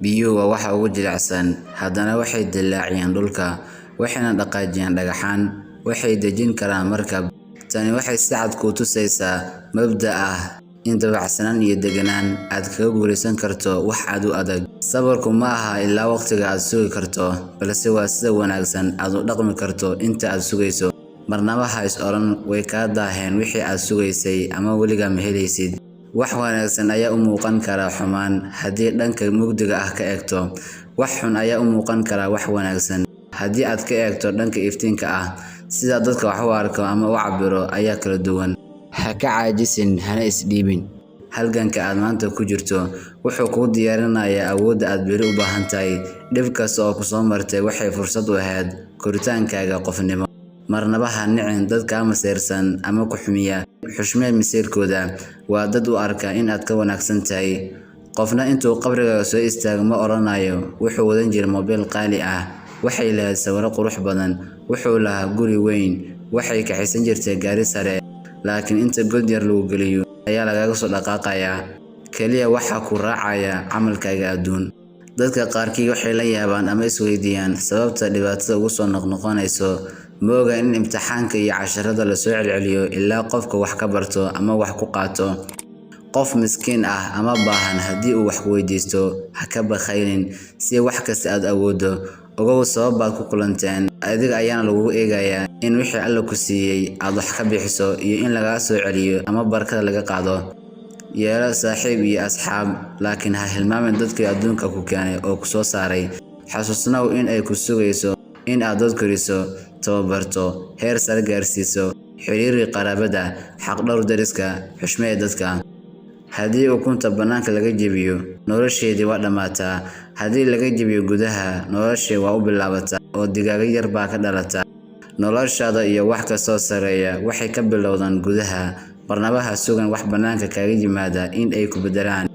biyuhu waa waxa ugu jilicsan, haddana waxay dillaaciyaan dhulka, waxayna dhaqaajiyaan dhagaxaan, waxay dejin karaan markab. Tani waxay si cad ku tusaysaa mabda'a ah in dabacsanaan iyo deganaan aad kaga guulaysan karto wax aad u adag. Sabarku ma aha ilaa waqtiga aad sugi karto, balse waa sida wanaagsan aad u dhaqmi karto inta aad sugayso. Marnaba ha is oran way ka daaheen wixii aad sugaysay ama weligaa ma helaysid. Wax wanaagsan ayaa u muuqan kara xumaan haddii dhanka mugdiga ah ka eegto. Wax xun ayaa u muuqan kara wax wanaagsan haddii aad ka eegto dhanka iftiinka ah. Sida dadka wax u arko ama u cabiro ayaa kala duwan. Ha ka caajisin, hana is dhiibin. Halganka aad maanta ku jirto wuxuu kuu diyaarinayaa awoodda aad beri u baahan tahay. Dhib kasta oo ku soo martay waxay fursad u ahayd koritaankaaga qofnimo. Marnaba ha nicin dadka masiirsan ama ku xumiya. Xushmee masiirkooda. Waa dad u arka in aad ka wanaagsan tahay. Qofna intuu qabriga soo istaago ma oranayo wuxuu wadan jiray moobil qaali ah, waxay lahayd sawirro qurux badan, wuxuu lahaa guri weyn, waxay kaxaysan jirtay gaari sare. Laakiin inta god yar lagu geliyo ayaa lagaga soo dhaqaaqayaa. Kaliya waxa ku raacaya camalkaaga adduun. Dadka qaarkii waxay la yaabaan ama isweydiiyaan sababta dhibaatada ugu soo noqnoqonayso. Ma oga in imtixaanka iyo casharada la soo celceliyo ilaa qofka wax ka barto ama wax ku qaato. Qof miskiin ah ama baahan haddii uu wax ku weydiisto, ha ka bakhaylin. Si wax kasta aad awoodo, ogow sabab baad ku kulanteen. Adiga ayaana lagu eegayaa in wixii Alle ku siiyay aad wax ka bixiso iyo in laga soo celiyo ama barkada laga qaado. Yeelo saaxiib iyo asxaab, laakiin ha hilmaamin dadkii adduunka ku keenay oo ku soo saaray. Xasuusnow in ay ku sugayso in aad dad koriso, tababarto, heer sare gaarsiiso, xiriiri qaraabada, xaq dhowr dariska, xushmee dadka. Haddii ukunta banaanka laga jebiyo, nolosheedii waa dhamaataa. Haddii laga jebiyo gudaha, noloshii waa u bilaabataa oo digaaga yar baa ka dhalata. Noloshaada iyo wax ka soo sareeya waxay ka bilowdaan gudaha. Marnaba ha sugan wax banaanka kaaga yimaada in ay ku bedelaan.